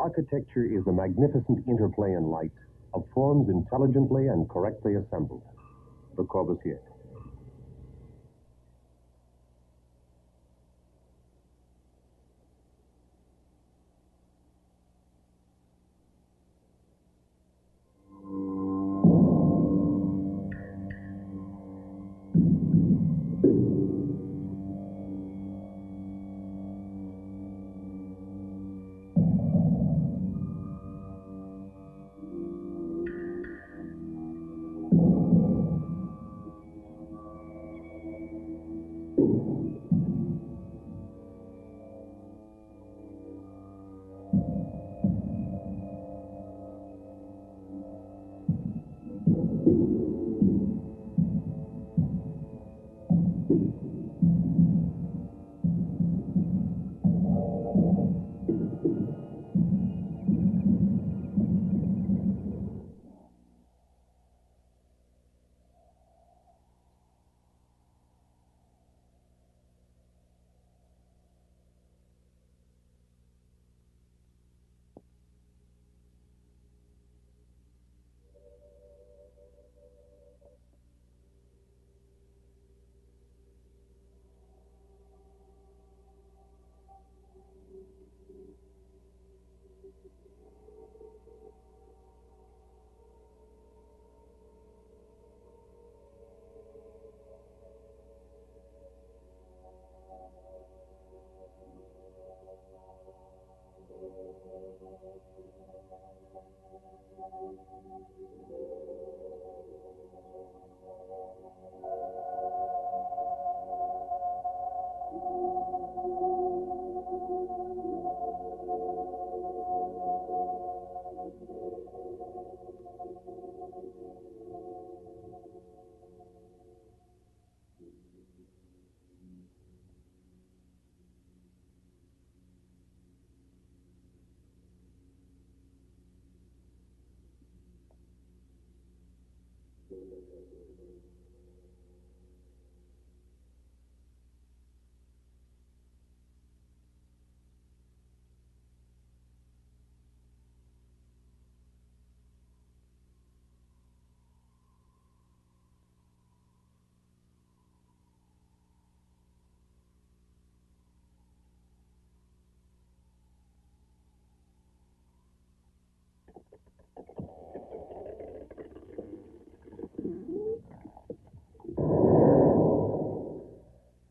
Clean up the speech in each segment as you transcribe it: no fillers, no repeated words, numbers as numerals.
Architecture is the magnificent interplay in light of forms intelligently and correctly assembled. Le Corbusier.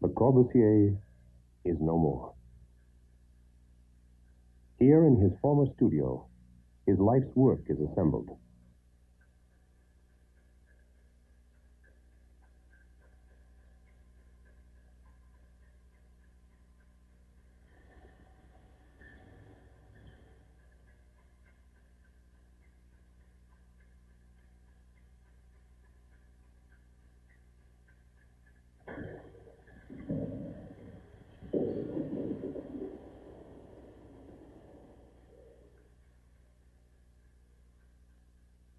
Le Corbusier is no more. Here in his former studio, his life's work is assembled.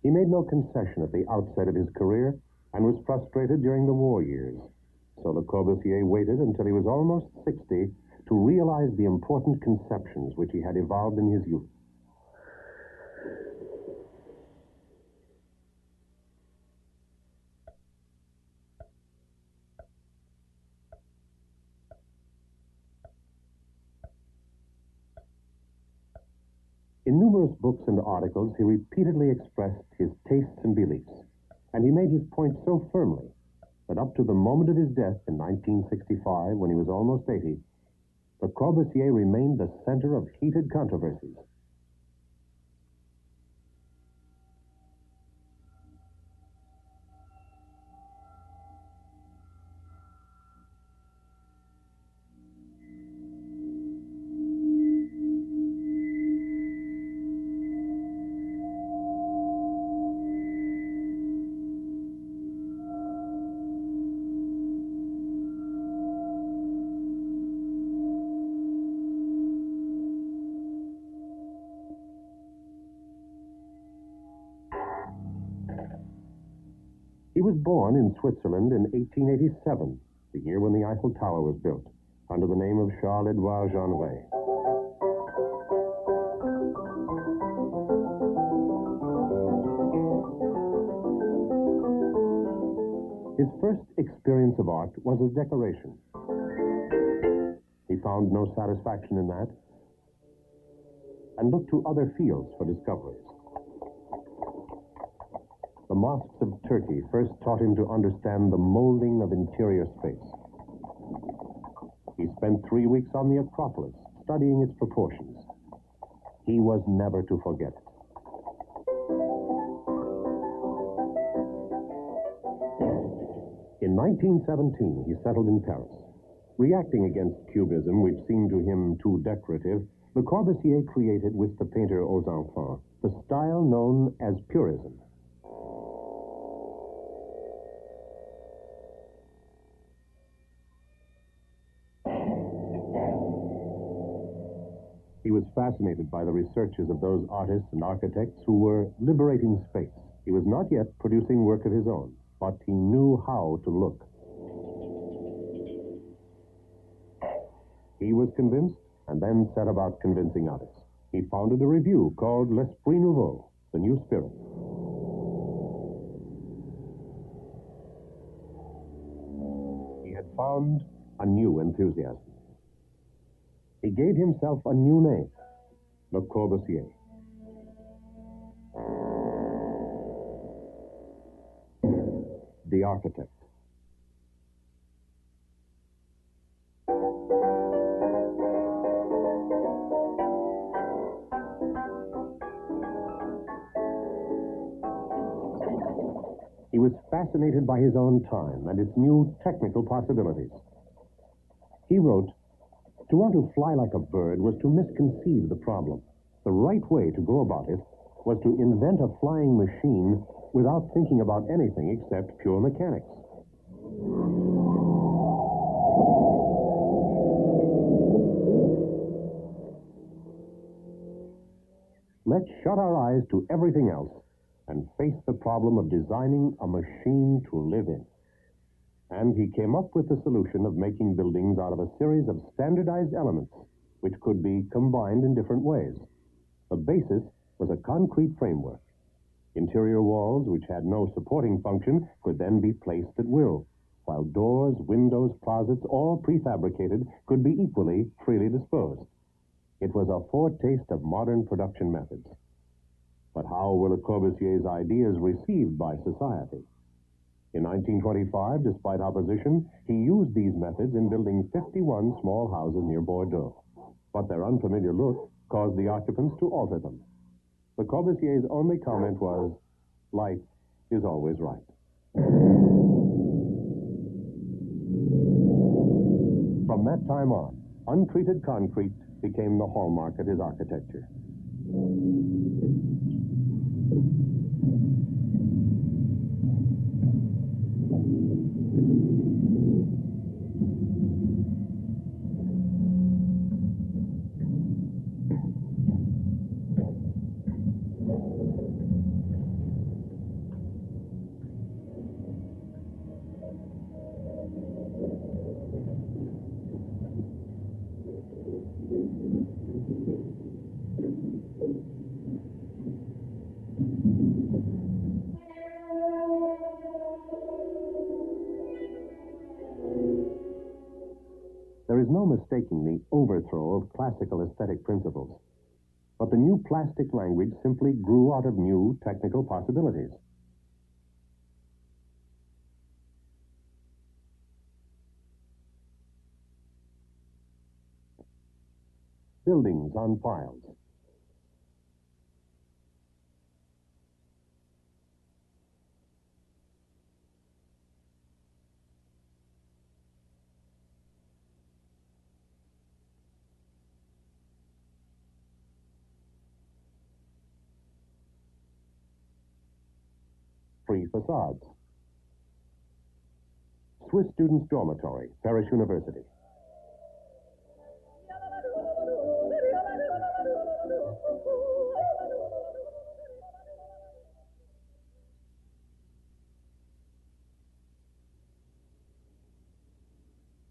He made no concession at the outset of his career and was frustrated during the war years. So Le Corbusier waited until he was almost 60 to realize the important conceptions which he had evolved in his youth. In numerous books and articles, he repeatedly expressed his tastes and beliefs, and he made his point so firmly that up to the moment of his death in 1965, when he was almost 80, Le Corbusier remained the center of heated controversies. He was born in Switzerland in 1887, the year when the Eiffel Tower was built, under the name of Charles-Édouard Jeanneret. His first experience of art was as decoration. He found no satisfaction in that and looked to other fields for discoveries. The mosques of Turkey first taught him to understand the molding of interior space. He spent 3 weeks on the Acropolis, studying its proportions. He was never to forget it. In 1917, he settled in Paris. Reacting against Cubism, which seemed to him too decorative, Le Corbusier created with the painter aux enfants the style known as Purism. He was fascinated by the researches of those artists and architects who were liberating space. He was not yet producing work of his own, but he knew how to look. He was convinced and then set about convincing others. He founded a review called L'Esprit Nouveau, the New Spirit. He had found a new enthusiasm. He gave himself a new name, Le Corbusier. The architect. He was fascinated by his own time and its new technical possibilities. He wrote, "To want to fly like a bird was to misconceive the problem. The right way to go about it was to invent a flying machine without thinking about anything except pure mechanics." Let's shut our eyes to everything else and face the problem of designing a machine to live in. And he came up with the solution of making buildings out of a series of standardized elements which could be combined in different ways. The basis was a concrete framework. Interior walls, which had no supporting function, could then be placed at will, while doors, windows, closets, all prefabricated, could be equally freely disposed. It was a foretaste of modern production methods. But how were Le Corbusier's ideas received by society? In 1925, despite opposition, he used these methods in building 51 small houses near Bordeaux. But their unfamiliar look caused the occupants to alter them. Le Corbusier's only comment was, "Life is always right." From that time on, untreated concrete became the hallmark of his architecture. There is no mistaking the overthrow of classical aesthetic principles. But the new plastic language simply grew out of new technical possibilities. Buildings on piles. Free facades. Swiss Students' Dormitory, Paris University.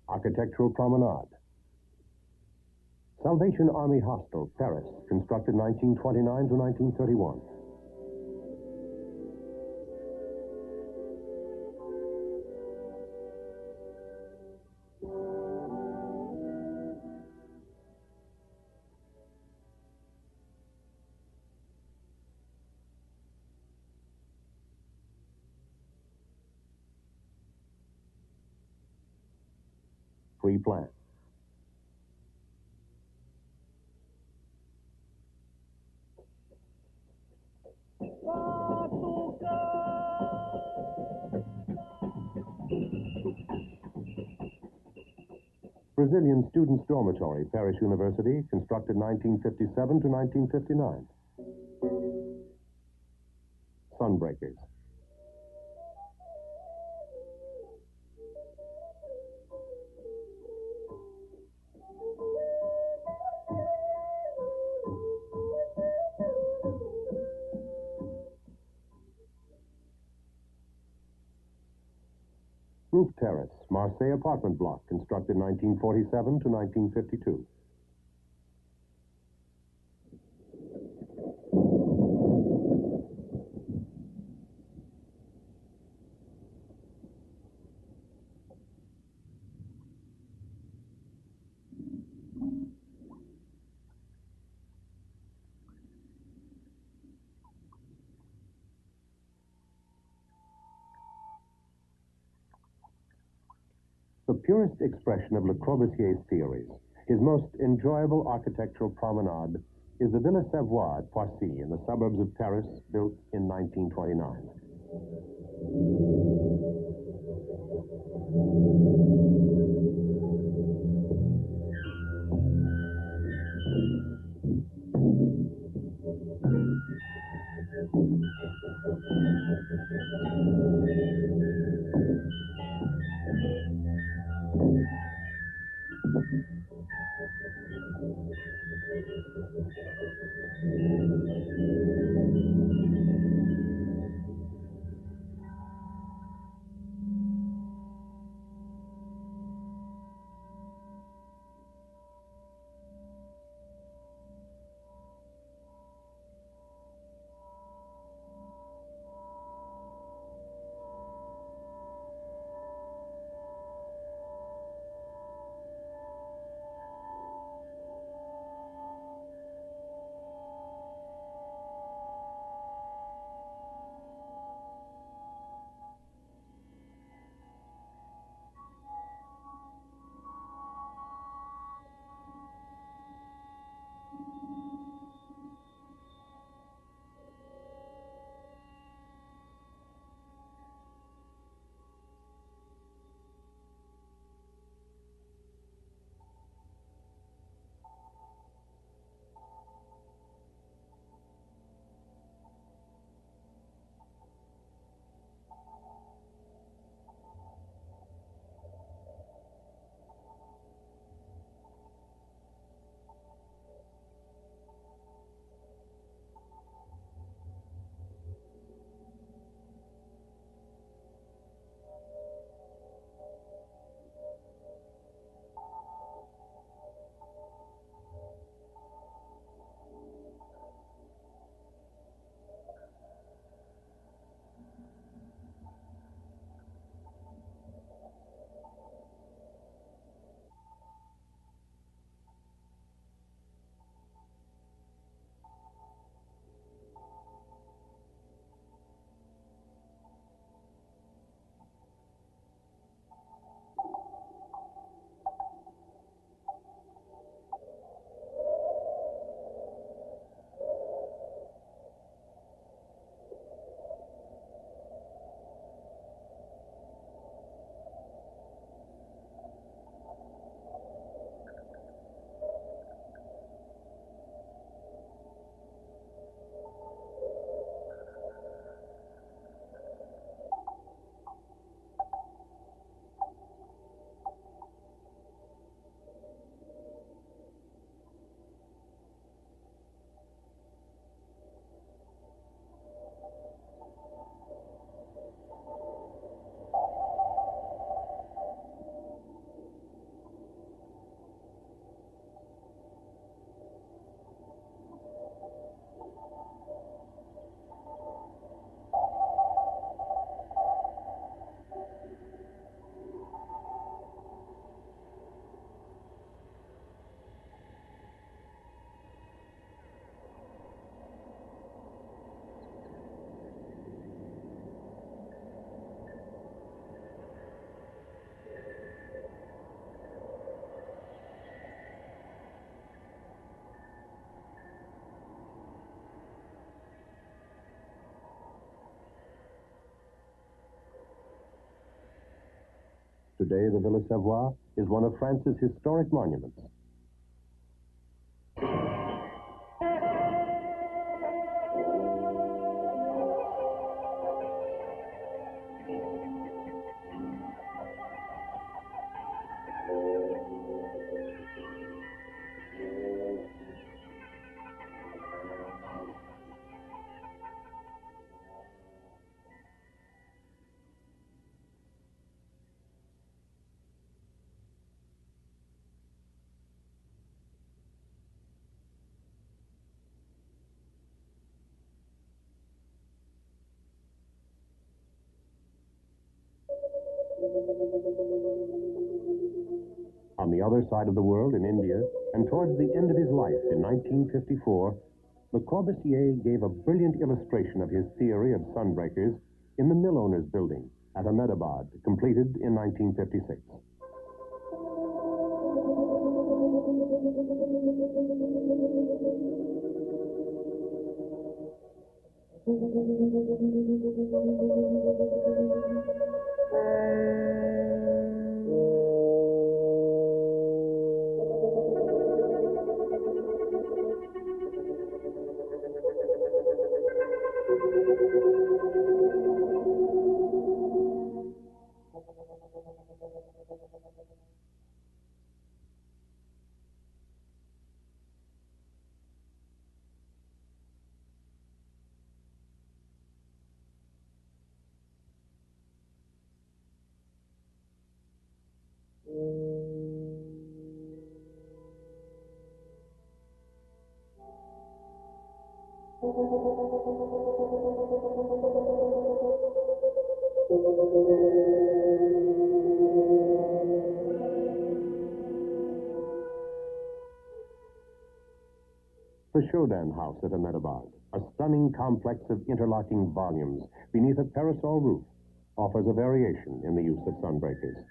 Architectural Promenade. Salvation Army Hostel, Paris, constructed 1929 to 1931. free plan. Brazilian Students' Dormitory, Paris University, constructed 1957 to 1959. Sunbreakers. Roof Terrace, Marseille apartment block, constructed 1947 to 1952. The purest expression of Le Corbusier's theories, his most enjoyable architectural promenade, is the Villa Savoie at Poissy in the suburbs of Paris, built in 1929. Today, the Villa Savoie is one of France's historic monuments. On the other side of the world, in India, and towards the end of his life in 1954, Le Corbusier gave a brilliant illustration of his theory of sunbreakers in the mill owners' building at Ahmedabad, completed in 1956. The Shodan House at Ahmedabad, a stunning complex of interlocking volumes beneath a parasol roof, offers a variation in the use of sunbreakers.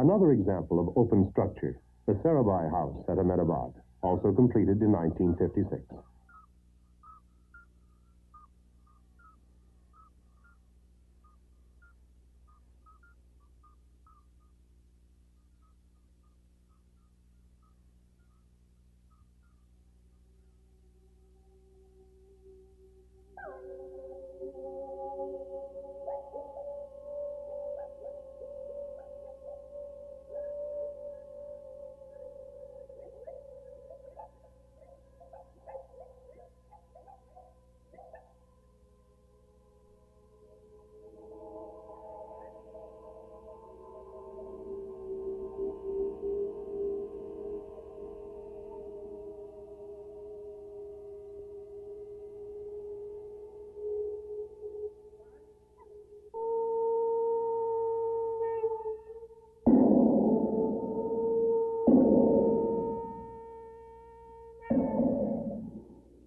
Another example of open structure, the Sarabhai House at Ahmedabad, also completed in 1956.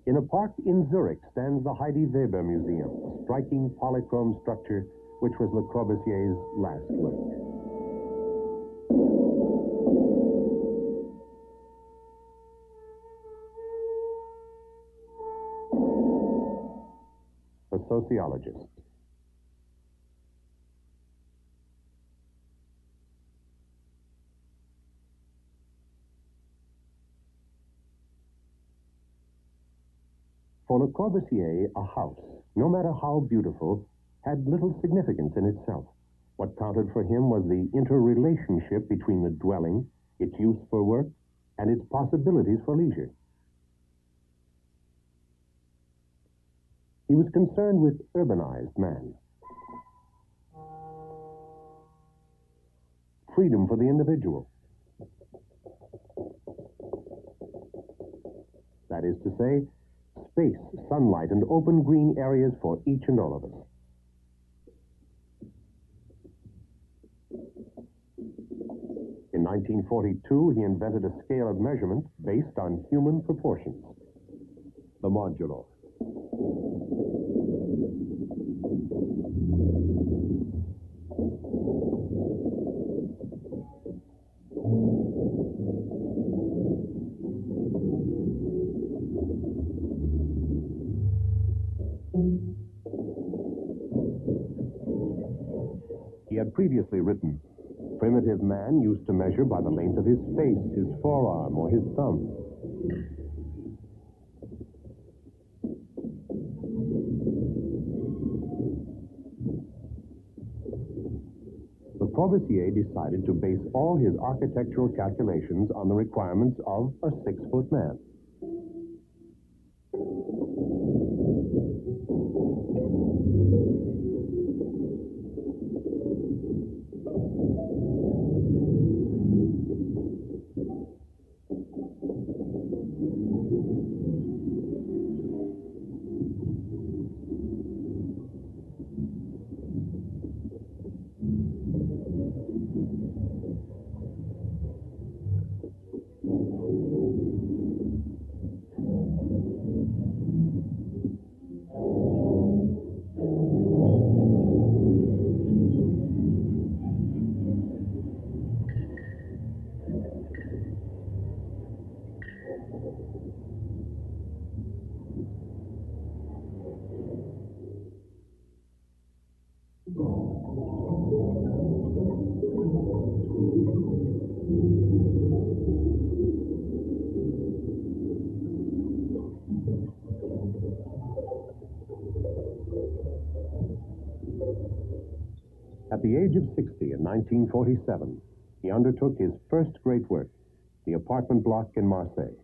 In a park in Zurich stands the Heidi Weber Museum, a striking polychrome structure which was Le Corbusier's last work. The sociologist. For Le Corbusier, a house, no matter how beautiful, had little significance in itself. What counted for him was the interrelationship between the dwelling, its use for work, and its possibilities for leisure. He was concerned with urbanized man. Freedom for the individual. That is to say, space, sunlight, and open green areas for each and all of us. In 1942, he invented a scale of measurement based on human proportions, the modulo. He had previously written, "Primitive man used to measure by the length of his face, his forearm, or his thumb. Le Corbusier decided to base all his architectural calculations on the requirements of a 6-foot man. At the age of 60 in 1947, he undertook his first great work, the apartment block in Marseille.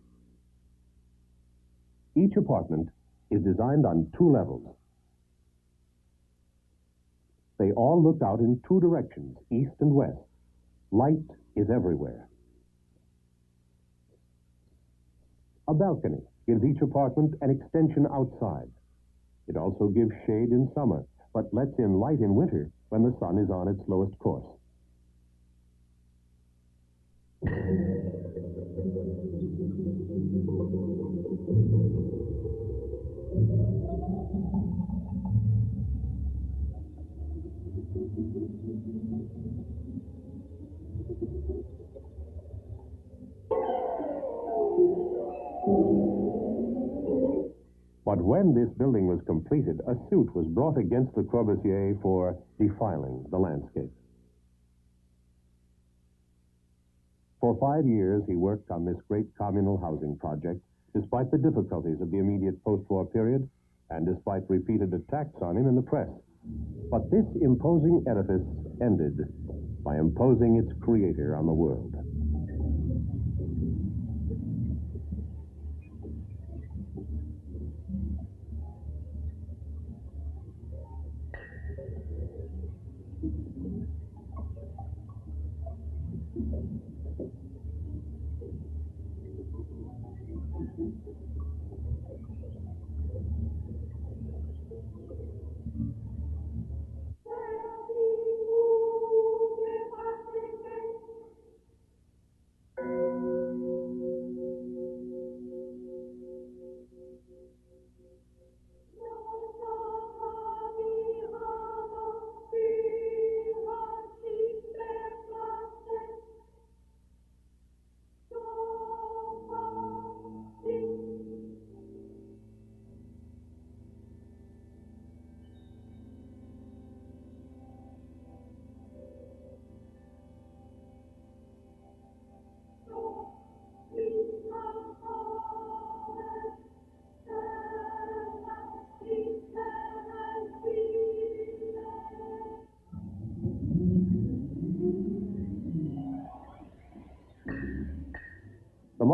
Each apartment is designed on 2 levels. They all look out in 2 directions, east and west. Light is everywhere. A balcony gives each apartment an extension outside. It also gives shade in summer, but lets in light in winter when the sun is on its lowest course. But when this building was completed, a suit was brought against Le Corbusier for defiling the landscape. For 5 years, he worked on this great communal housing project, despite the difficulties of the immediate post-war period and despite repeated attacks on him in the press. But this imposing edifice ended by imposing its creator on the world.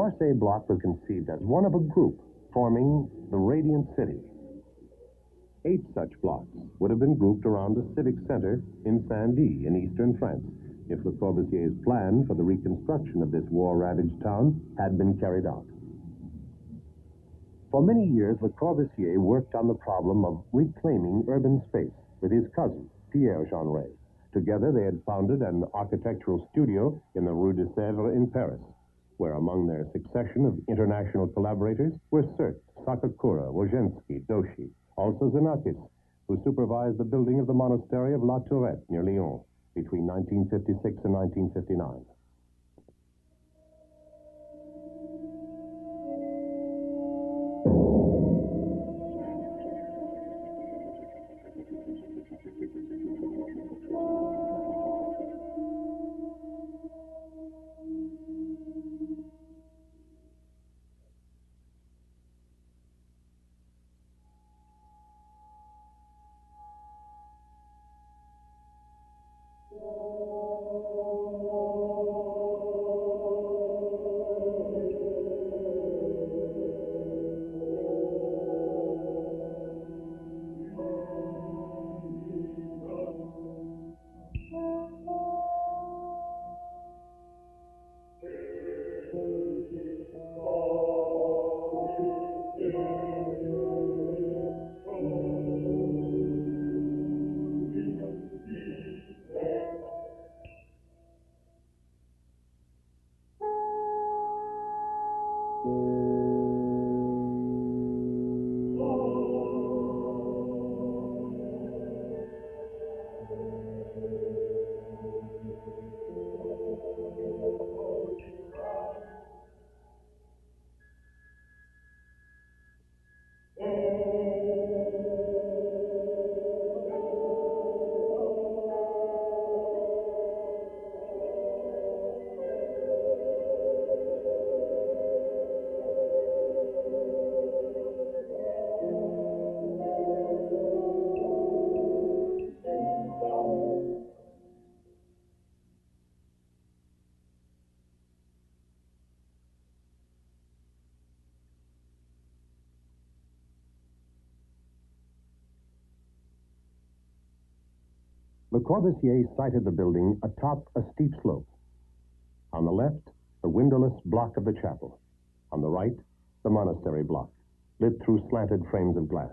Marseille block was conceived as one of a group forming the Radiant City. 8 such blocks would have been grouped around the civic center in Saint-Dié in eastern France if Le Corbusier's plan for the reconstruction of this war-ravaged town had been carried out. For many years, Le Corbusier worked on the problem of reclaiming urban space with his cousin, Pierre Jeanneret. Together, they had founded an architectural studio in the Rue de Sèvres in Paris, where among their succession of international collaborators were Sert, Sakakura, Wojensky, Doshi, also Xenakis, who supervised the building of the monastery of La Tourette near Lyon between 1956 and 1959. Le Corbusier sited the building atop a steep slope. On the left, the windowless block of the chapel. On the right, the monastery block, lit through slanted frames of glass.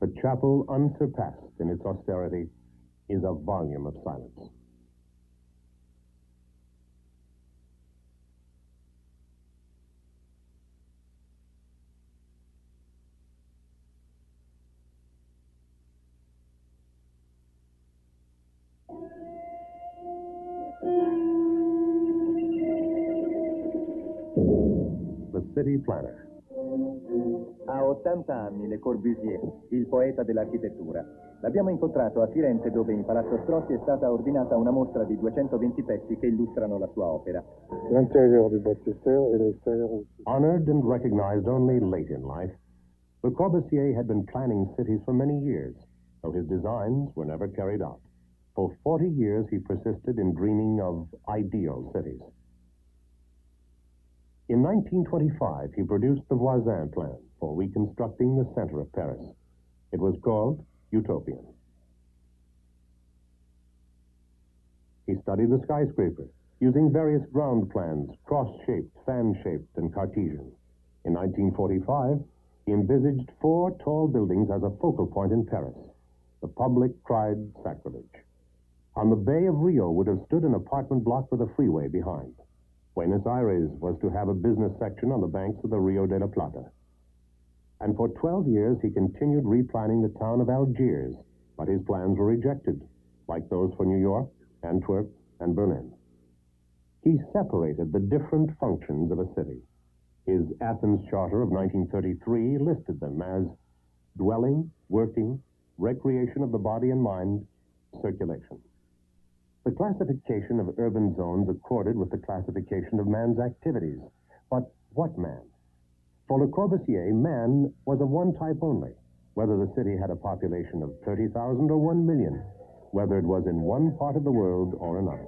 The chapel, unsurpassed in its austerity, is a volume of silence. city planner. Ha 80 anni Le Corbusier, il poeta dell'architettura. L'abbiamo incontrato a Firenze, dove in Palazzo Strozzi è stata ordinata una mostra di 220 pezzi che illustrano la sua opera. L'intérieur du bâtisseur et l'extérieur aussi. Honored and recognized only late in life, Le Corbusier had been planning cities for many years, though his designs were never carried out. For 40 years, he persisted in dreaming of ideal cities. In 1925, he produced the Voisin plan for reconstructing the center of Paris. It was called Utopian. He studied the skyscraper, using various ground plans, cross-shaped, fan-shaped, and Cartesian. In 1945, he envisaged 4 tall buildings as a focal point in Paris. The public cried sacrilege. On the Bay of Rio would have stood an apartment block with a freeway behind. Buenos Aires was to have a business section on the banks of the Rio de la Plata. And for 12 years, he continued replanning the town of Algiers, but his plans were rejected, like those for New York, Antwerp, and Berlin. He separated the different functions of a city. His Athens Charter of 1933 listed them as dwelling, working, recreation of the body and mind, circulation. The classification of urban zones accorded with the classification of man's activities. But what man? For Le Corbusier, man was of one type only, whether the city had a population of 30,000 or 1 million, whether it was in one part of the world or another.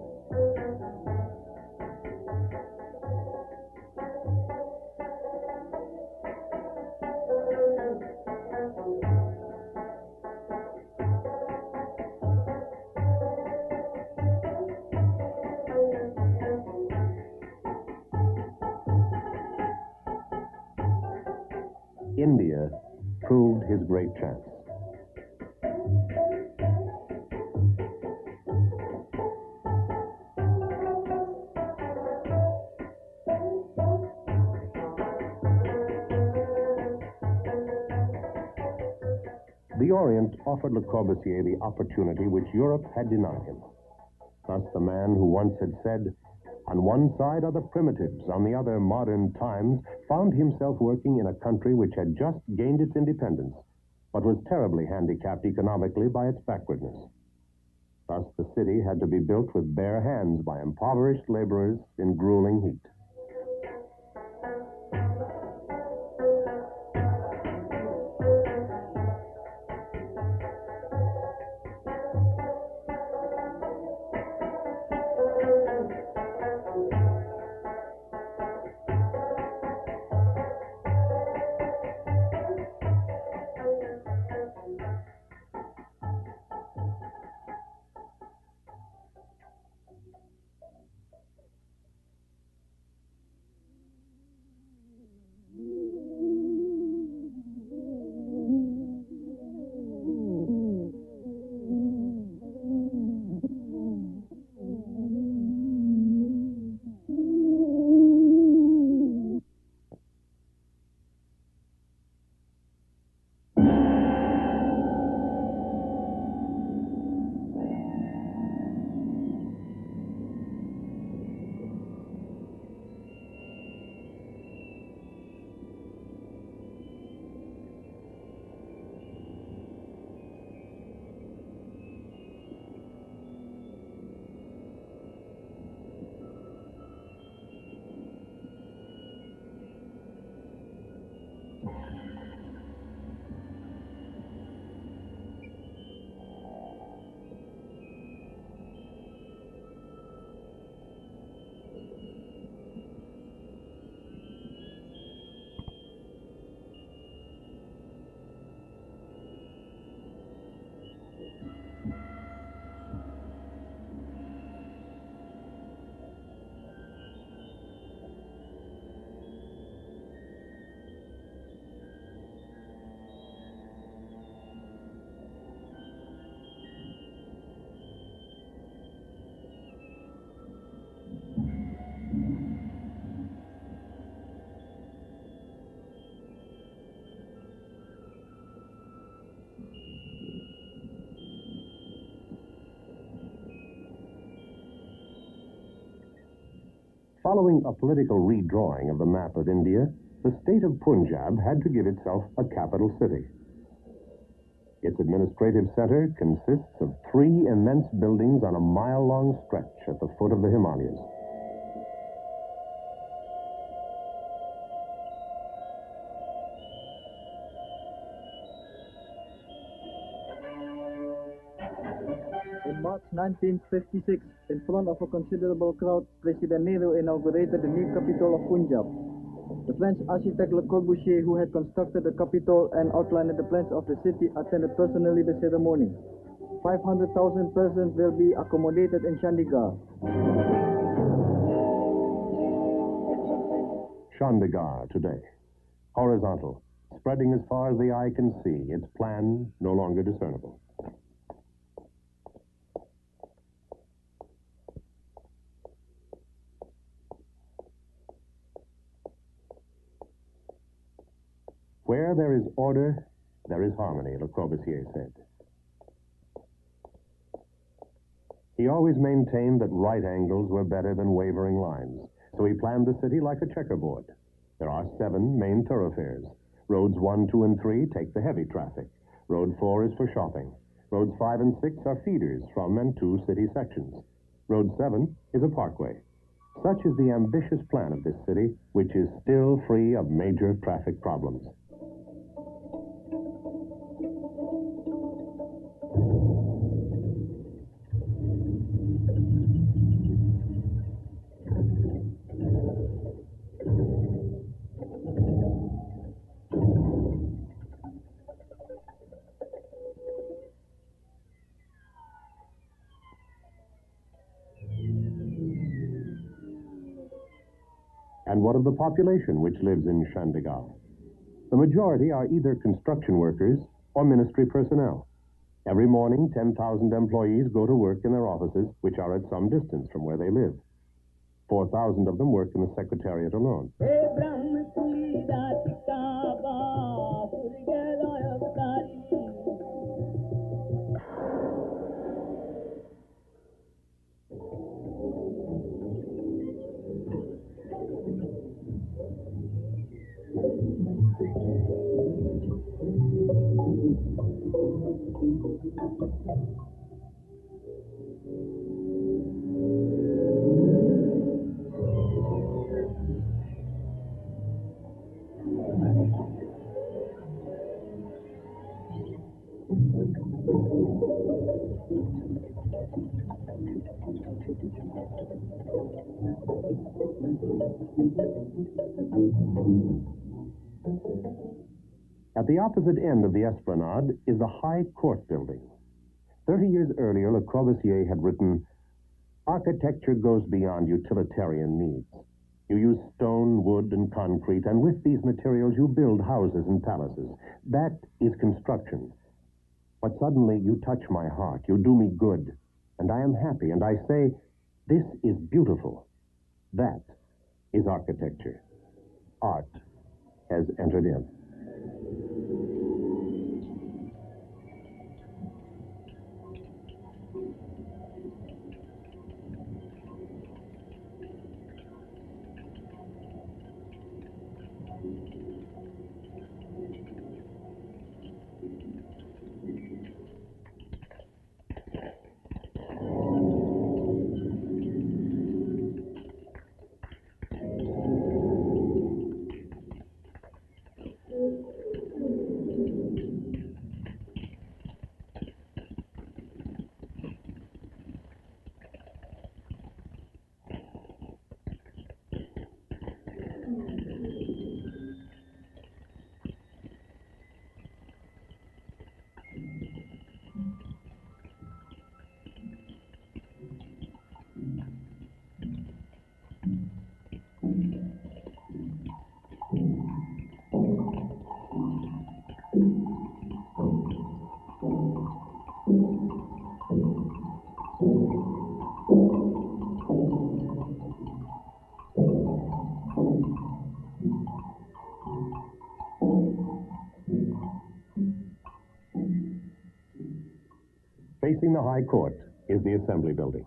India proved his great chance. The Orient offered Le Corbusier the opportunity which Europe had denied him. Thus, the man who once had said, "On one side are the primitives, on the other modern times," found himself working in a country which had just gained its independence, but was terribly handicapped economically by its backwardness. Thus, the city had to be built with bare hands by impoverished laborers in grueling heat. Following a political redrawing of the map of India, the state of Punjab had to give itself a capital city. Its administrative center consists of 3 immense buildings on a mile-long stretch at the foot of the Himalayas. In March 1956, in front of a considerable crowd, President Nehru inaugurated the new capital of Punjab. The French architect Le Corbusier, who had constructed the capital and outlined the plans of the city, attended personally the ceremony. 500,000 persons will be accommodated in Chandigarh. Chandigarh today, horizontal, spreading as far as the eye can see, its plan no longer discernible. Where there is order, there is harmony, Le Corbusier said. He always maintained that right angles were better than wavering lines, so he planned the city like a checkerboard. There are 7 main thoroughfares. Roads 1, 2, and 3 take the heavy traffic. Road 4 is for shopping. Roads 5 and 6 are feeders from and to city sections. Road 7 is a parkway. Such is the ambitious plan of this city, which is still free of major traffic problems. And what of the population which lives in Chandigarh? The majority are either construction workers or ministry personnel. Every morning, 10,000 employees go to work in their offices, which are at some distance from where they live. 4,000 of them work in the secretariat alone. At the opposite end of the esplanade is the High Court building. 30 years earlier, Le Corbusier had written, "Architecture goes beyond utilitarian needs. You use stone, wood, and concrete, and with these materials you build houses and palaces. That is construction. But suddenly you touch my heart, you do me good, and I am happy, and I say, this is beautiful. That is architecture. Art has entered in." Facing the High Court is the Assembly Building.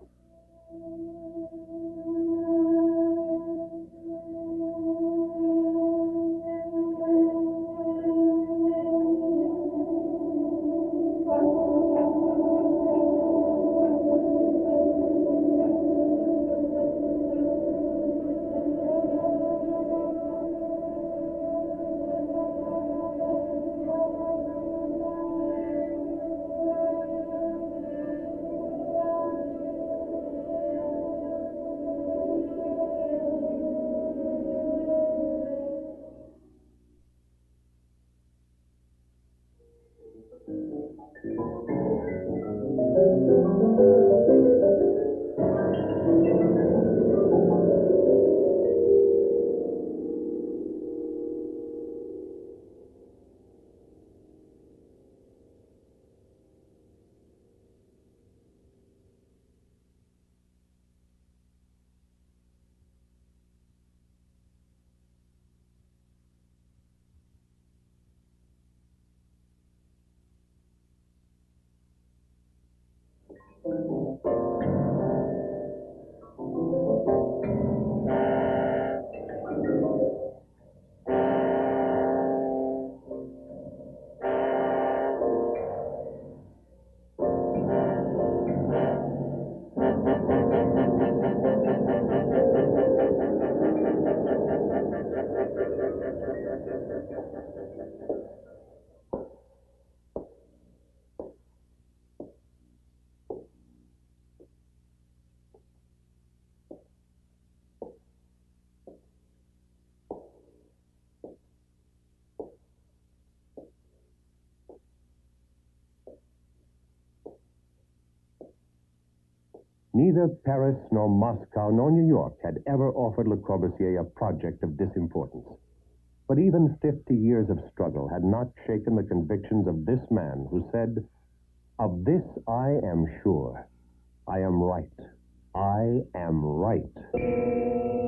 Neither Paris nor Moscow nor New York had ever offered Le Corbusier a project of this importance. But even 50 years of struggle had not shaken the convictions of this man who said, "Of this I am sure. I am right. I am right."